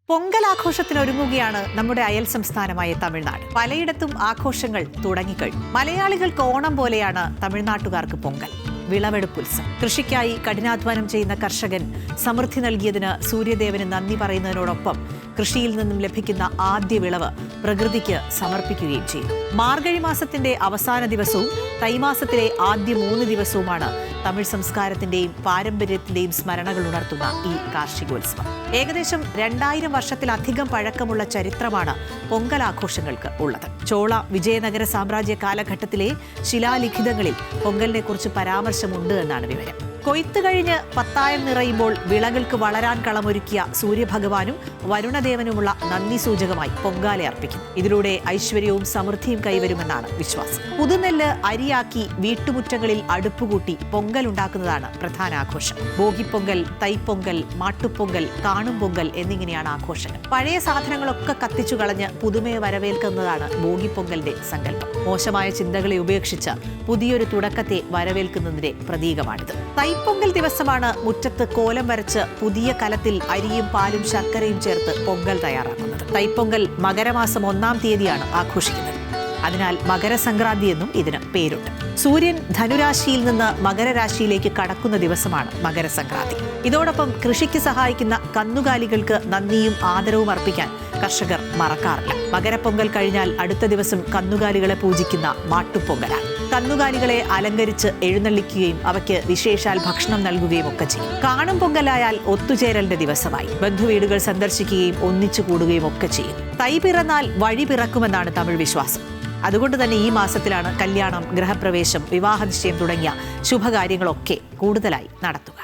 പൊങ്കലാഘോഷത്തിനൊരുങ്ങുകയാണ് നമ്മുടെ അയൽ സംസ്ഥാനമായ തമിഴ്നാട്. പലയിടത്തും ആഘോഷങ്ങൾ തുടങ്ങിക്കഴിഞ്ഞു. മലയാളികൾക്ക് ഓണം പോലെയാണ് തമിഴ്നാട്ടുകാർക്ക് പൊങ്കൽ. വിളവെടുപ്പുത്സവം. കൃഷിക്കായി കഠിനാധ്വാനം ചെയ്യുന്ന കർഷകൻ സമൃദ്ധി നൽകിയതിന് സൂര്യദേവന് നന്ദി പറയുന്നതിനോടൊപ്പം കൃഷിയിൽ നിന്നും ലഭിക്കുന്ന ആദ്യ വിളവ് പ്രകൃതിക്ക് സമർപ്പിക്കുകയും ചെയ്യും. മാർഗഴി മാസത്തിന്റെ അവസാന ദിവസവും തൈമാസത്തിലെ ആദ്യ 3 ദിവസവുമാണ് തമിഴ് സംസ്കാരത്തിന്റെയും പാരമ്പര്യത്തിന്റെയും സ്മരണകൾ ഉണർത്തുന്ന ഈ കാർഷികോത്സവം. ഏകദേശം 2000 വർഷത്തിലധികം പഴക്കമുള്ള ചരിത്രമാണ് പൊങ്കലാഘോഷങ്ങൾക്ക് ഉള്ളത്. ചോള വിജയനഗര സാമ്രാജ്യ കാലഘട്ടത്തിലെ ശിലാലിഖിതങ്ങളിൽ പൊങ്കലിനെ കുറിച്ച് പരാമർശമുണ്ട് എന്നാണ് വിവരം. കൊയ്ത്ത് കഴിഞ്ഞ് പത്തായം നിറയുമ്പോൾ വിളകൾക്ക് വളരാൻ കളമൊരുക്കിയ സൂര്യഭഗവാനും വരുണദേവനുമുള്ള നന്ദി സൂചകമായി പൊങ്കാല അർപ്പിക്കും. ഇതിലൂടെ ഐശ്വര്യവും സമൃദ്ധിയും കൈവരുമെന്നാണ് വിശ്വാസം. പുതുനെല്ല് അരിയാക്കി വീട്ടുമുറ്റങ്ങളിൽ അടുപ്പുകൂട്ടി പൊങ്കൽ ഉണ്ടാക്കുന്നതാണ് പ്രധാന ആഘോഷം. ഭോഗിപ്പൊങ്കൽ, തൈപ്പൊങ്കൽ, മാട്ടുപ്പൊങ്കൽ, കാണും പൊങ്കൽ എന്നിങ്ങനെയാണ് ആഘോഷങ്ങൾ. പഴയ സാധനങ്ങളൊക്കെ കത്തിച്ചു കളഞ്ഞ് പുതുമയെ വരവേൽക്കുന്നതാണ് ഭോഗിപ്പൊങ്കലിന്റെ സങ്കല്പം. മോശമായ ചിന്തകളെ ഉപേക്ഷിച്ച് പുതിയൊരു തുടക്കത്തെ വരവേൽക്കുന്നതിന്റെ പ്രതീകമാണിത്. തൈപ്പൊങ്കൽ ദിവസമാണ് മുറ്റത്ത് കോലം വരച്ച് പുതിയ കലത്തിൽ അരിയും പാലും ശർക്കരയും ചേർത്ത് പൊങ്കൽ തയ്യാറാക്കുന്നത്. തൈപ്പൊങ്കൽ മകരമാസം 1-ാം തീയതിയാണ് ആഘോഷിക്കുന്നത്. അതിനാൽ മകരസംക്രാന്തി എന്നും ഇതിന് പേരുണ്ട്. സൂര്യൻ ധനുരാശിയിൽ നിന്ന് മകരരാശിയിലേക്ക് കടക്കുന്ന ദിവസമാണ് മകരസംക്രാന്തി. ഇതോടൊപ്പം കൃഷിക്ക് സഹായിക്കുന്ന കന്നുകാലികൾക്ക് നന്ദിയും ആദരവും അർപ്പിക്കാൻ കർഷകർ മറക്കാറില്ല. മകരപ്പൊങ്കൽ കഴിഞ്ഞാൽ അടുത്ത ദിവസം കന്നുകാലികളെ പൂജിക്കുന്ന മാട്ടുപ്പൊങ്കലാണ്. കന്നുകാലികളെ അലങ്കരിച്ച് എഴുന്നള്ളിക്കുകയും അവയ്ക്ക് വിശേഷാൽ ഭക്ഷണം നൽകുകയും ഒക്കെ ചെയ്യും. കാണും പൊങ്കലായാൽ ഒത്തുചേരലിന്റെ ദിവസമായി ബന്ധുവീടുകൾ സന്ദർശിക്കുകയും ഒന്നിച്ചു കൂടുകയും ഒക്കെ ചെയ്യും. തൈ പിറന്നാൽ വഴി പിറക്കുമെന്നാണ് തമിഴ് വിശ്വാസം. അതുകൊണ്ട് തന്നെ ഈ മാസത്തിലാണ് കല്യാണം, ഗൃഹപ്രവേശം, വിവാഹനിശ്ചയം തുടങ്ങിയ ശുഭകാര്യങ്ങളൊക്കെ കൂടുതലായി നടത്തുക.